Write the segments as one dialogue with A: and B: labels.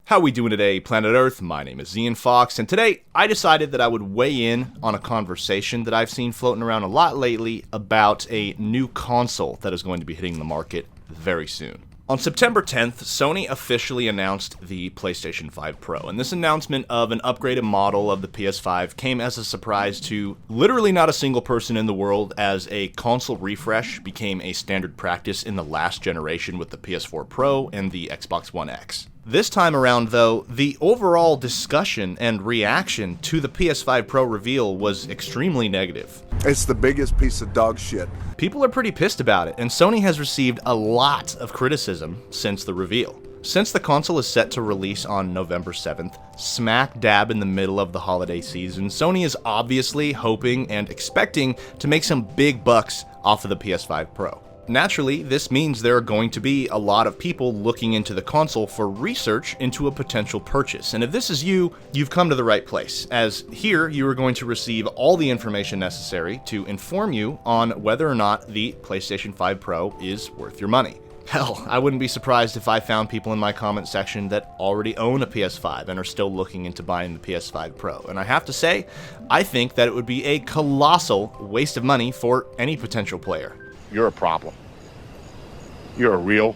A: How we doing today, planet Earth? My name is Ian Fox, and today I decided that I would weigh in on a conversation that I've seen floating around a lot lately about a new console that is going to be hitting the market very soon. On September 10th, Sony officially announced the PlayStation 5 Pro, and this announcement of an upgraded model of the PS5 came as a surprise to literally not a single person in the world, as a console refresh became a standard practice in the last generation with the PS4 Pro and the Xbox One X. This time around, though, the overall discussion and reaction to the PS5 Pro reveal was extremely negative.
B: It's the biggest piece of dog shit.
A: People are pretty pissed about it, and Sony has received a lot of criticism since the reveal. Since the console is set to release on November 7th, smack dab in the middle of the holiday season, Sony is obviously hoping and expecting to make some big bucks off of the PS5 Pro. Naturally, this means there are going to be a lot of people looking into the console for research into a potential purchase. And if this is you, you've come to the right place, as here you are going to receive all the information necessary to inform you on whether or not the PlayStation 5 Pro is worth your money. Hell, I wouldn't be surprised if I found people in my comment section that already own a PS5 and are still looking into buying the PS5 Pro. And I have to say, I think that it would be a colossal waste of money for any potential player.
C: You're a problem. You're a real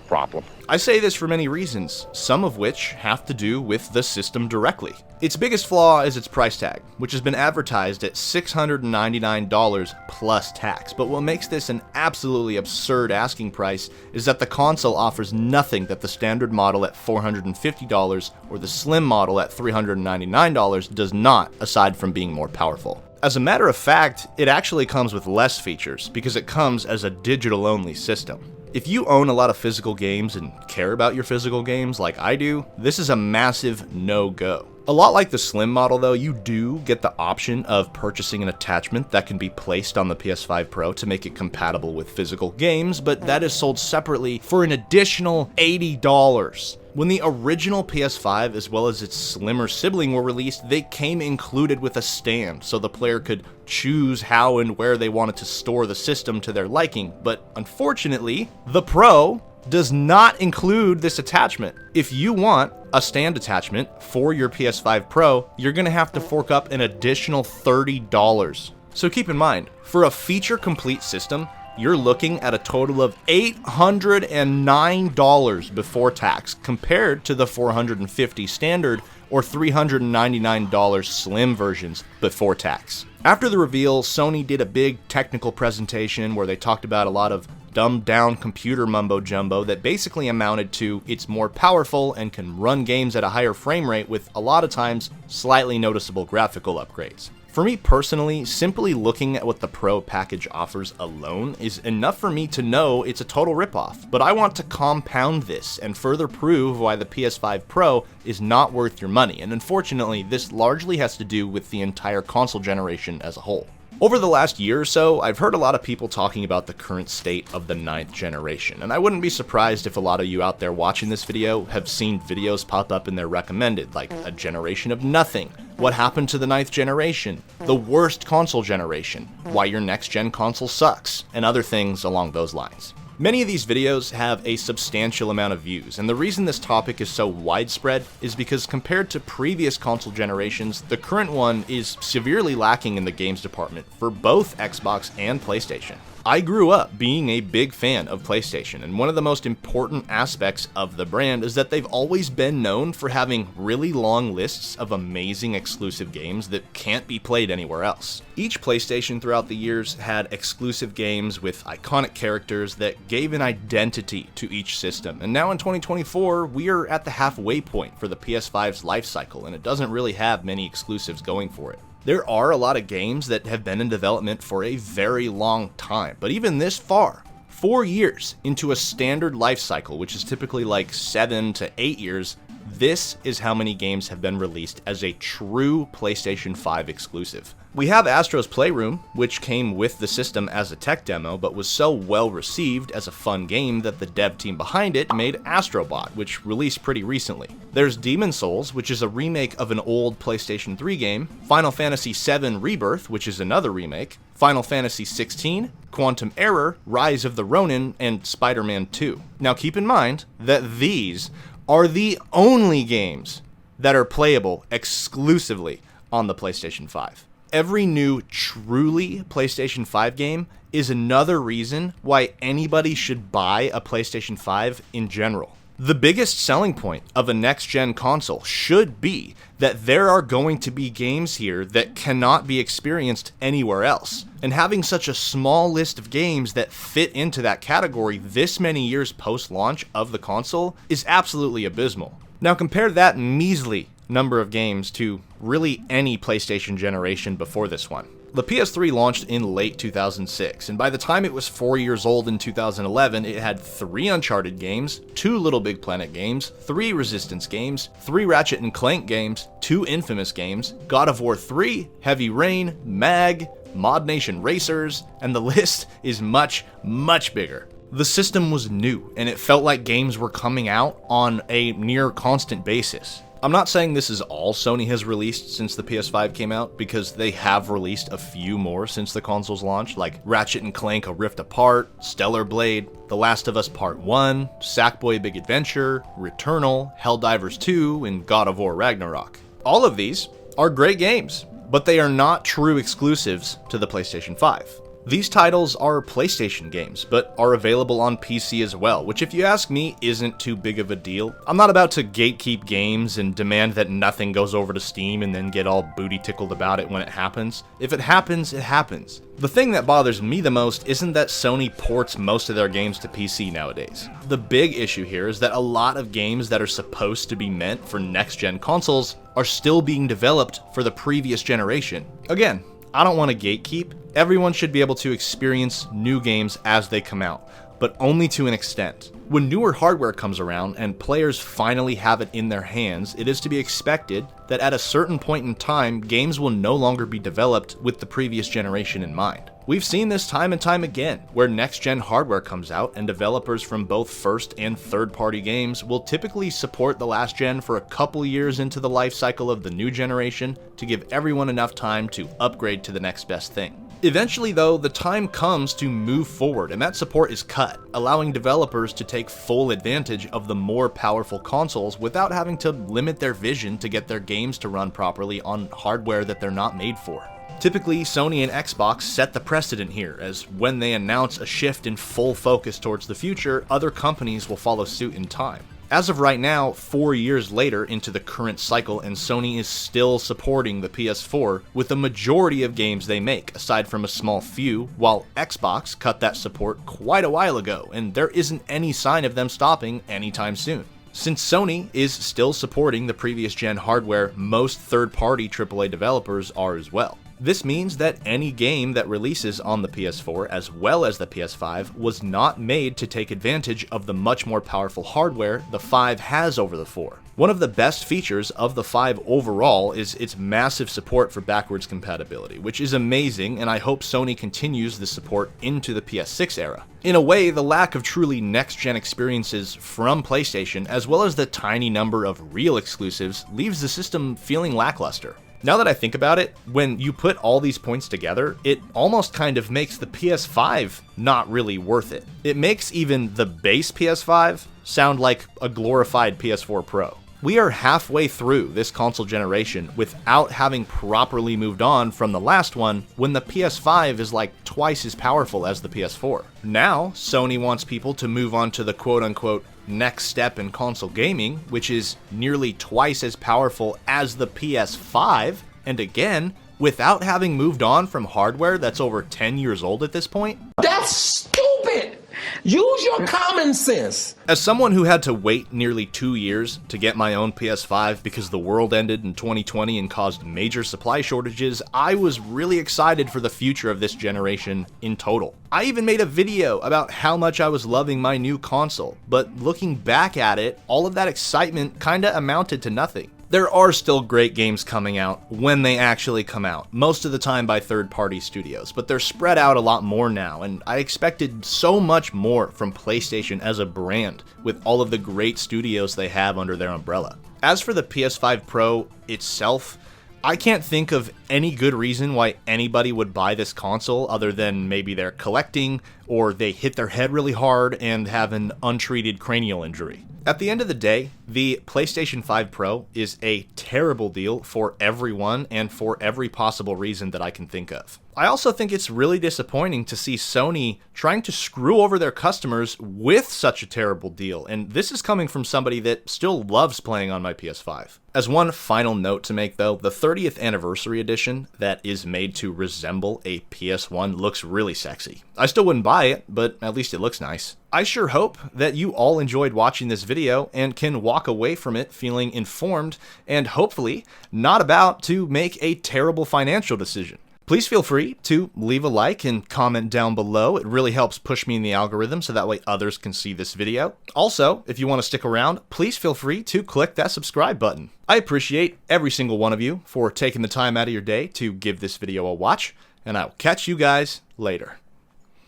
C: problem.
A: I say this for many reasons, some of which have to do with the system directly. Its biggest flaw is its price tag, which has been advertised at $699 plus tax. But what makes this an absolutely absurd asking price is that the console offers nothing that the standard model at $450 or the slim model at $399 does not, aside from being more powerful. As a matter of fact, it actually comes with less features because it comes as a digital-only system. If you own a lot of physical games and care about your physical games like I do, this is a massive no-go. A lot like the Slim model though, you do get the option of purchasing an attachment that can be placed on the PS5 Pro to make it compatible with physical games, but that is sold separately for an additional $80. When the original PS5 as well as its slimmer sibling were released, they came included with a stand, so the player could choose how and where they wanted to store the system to their liking. But unfortunately, the Pro does not include this attachment. If you want a stand attachment for your PS5 Pro, you're gonna have to fork up an additional $30. So keep in mind, for a feature-complete system, you're looking at a total of $809 before tax, compared to the $450 standard or $399 slim versions before tax. After the reveal, Sony did a big technical presentation where they talked about a lot of dumbed down computer mumbo jumbo that basically amounted to it's more powerful and can run games at a higher frame rate with a lot of times slightly noticeable graphical upgrades. For me personally, simply looking at what the Pro package offers alone is enough for me to know it's a total ripoff, but I want to compound this and further prove why the PS5 Pro is not worth your money, and unfortunately this largely has to do with the entire console generation as a whole. Over the last year or so, I've heard a lot of people talking about the current state of the 9th generation, and I wouldn't be surprised if a lot of you out there watching this video have seen videos pop up in their recommended, like a generation of nothing, what happened to the 9th generation, the worst console generation, why your next gen console sucks, and other things along those lines. Many of these videos have a substantial amount of views, and the reason this topic is so widespread is because compared to previous console generations, the current one is severely lacking in the games department for both Xbox and PlayStation. I grew up being a big fan of PlayStation, and one of the most important aspects of the brand is that they've always been known for having really long lists of amazing exclusive games that can't be played anywhere else. Each PlayStation throughout the years had exclusive games with iconic characters that gave an identity to each system, and now in 2024, we are at the halfway point for the PS5's life cycle, and it doesn't really have many exclusives going for it. There are a lot of games that have been in development for a very long time, but even this far, 4 years into a standard life cycle, which is typically like 7 to 8 years, this is how many games have been released as a true PlayStation 5 exclusive. We have Astro's Playroom, which came with the system as a tech demo, but was so well received as a fun game that the dev team behind it made Astrobot, which released pretty recently. There's Demon's Souls, which is a remake of an old PlayStation 3 game, Final Fantasy VII Rebirth, which is another remake, Final Fantasy XVI, Quantum Error, Rise of the Ronin, and Spider-Man 2. Now keep in mind that these are the only games that are playable exclusively on the PlayStation 5. Every new truly PlayStation 5 game is another reason why anybody should buy a PlayStation 5 in general. The biggest selling point of a next-gen console should be that there are going to be games here that cannot be experienced anywhere else. And having such a small list of games that fit into that category this many years post-launch of the console is absolutely abysmal. Now compare that measly number of games to really any PlayStation generation before this one. The PS3 launched in late 2006, and by the time it was 4 years old in 2011, it had 3 Uncharted games, 2 Little Big Planet games, 3 Resistance games, 3 Ratchet & Clank games, 2 Infamous games, God of War 3, Heavy Rain, MAG, Mod Nation Racers, and the list is much, much bigger. The system was new, and it felt like games were coming out on a near constant basis. I'm not saying this is all Sony has released since the PS5 came out, because they have released a few more since the console's launch, like Ratchet & Clank A Rift Apart, Stellar Blade, The Last of Us Part 1, Sackboy Big Adventure, Returnal, Helldivers 2, and God of War Ragnarok. All of these are great games, but they are not true exclusives to the PlayStation 5. These titles are PlayStation games, but are available on PC as well, which if you ask me isn't too big of a deal. I'm not about to gatekeep games and demand that nothing goes over to Steam and then get all booty tickled about it when it happens. If it happens, it happens. The thing that bothers me the most isn't that Sony ports most of their games to PC nowadays. The big issue here is that a lot of games that are supposed to be meant for next-gen consoles are still being developed for the previous generation. Again, I don't want to gatekeep. Everyone should be able to experience new games as they come out, but only to an extent. When newer hardware comes around and players finally have it in their hands, it is to be expected that at a certain point in time, games will no longer be developed with the previous generation in mind. We've seen this time and time again, where next-gen hardware comes out and developers from both first and third-party games will typically support the last gen for a couple years into the life cycle of the new generation to give everyone enough time to upgrade to the next best thing. Eventually though, the time comes to move forward and that support is cut, allowing developers to take full advantage of the more powerful consoles without having to limit their vision to get their games to run properly on hardware that they're not made for. Typically, Sony and Xbox set the precedent here, as when they announce a shift in full focus towards the future, other companies will follow suit in time. As of right now, 4 years later into the current cycle, and Sony is still supporting the PS4 with the majority of games they make, aside from a small few, while Xbox cut that support quite a while ago, and there isn't any sign of them stopping anytime soon. Since Sony is still supporting the previous gen hardware, most third-party AAA developers are as well. This means that any game that releases on the PS4 as well as the PS5 was not made to take advantage of the much more powerful hardware the 5 has over the 4. One of the best features of the 5 overall is its massive support for backwards compatibility, which is amazing, and I hope Sony continues this support into the PS6 era. In a way, the lack of truly next-gen experiences from PlayStation, as well as the tiny number of real exclusives, leaves the system feeling lackluster. Now that I think about it, when you put all these points together, it almost kind of makes the PS5 not really worth it. It makes even the base PS5 sound like a glorified PS4 Pro. We are halfway through this console generation without having properly moved on from the last one when the PS5 is like twice as powerful as the PS4. Now, Sony wants people to move on to the quote-unquote next step in console gaming, which is nearly twice as powerful as the PS5, and again, without having moved on from hardware that's over 10 years old at this point.
D: That's stupid! Use your common sense!
A: As someone who had to wait nearly 2 years to get my own PS5 because the world ended in 2020 and caused major supply shortages, I was really excited for the future of this generation in total. I even made a video about how much I was loving my new console, but looking back at it, all of that excitement kinda amounted to nothing. There are still great games coming out when they actually come out, most of the time by third-party studios, but they're spread out a lot more now, and I expected so much more from PlayStation as a brand, with all of the great studios they have under their umbrella. As for the PS5 Pro itself, I can't think of any good reason why anybody would buy this console other than maybe they're collecting or they hit their head really hard and have an untreated cranial injury. At the end of the day, the PlayStation 5 Pro is a terrible deal for everyone and for every possible reason that I can think of. I also think it's really disappointing to see Sony trying to screw over their customers with such a terrible deal, and this is coming from somebody that still loves playing on my PS5. As one final note to make though, the 30th anniversary edition that is made to resemble a PS1 looks really sexy. I still wouldn't buy it, but at least it looks nice. I sure hope that you all enjoyed watching this video and can walk away from it feeling informed and hopefully not about to make a terrible financial decision. Please feel free to leave a like and comment down below. It really helps push me in the algorithm so that way others can see this video. Also, if you want to stick around, please feel free to click that subscribe button. I appreciate every single one of you for taking the time out of your day to give this video a watch, and I will catch you guys later.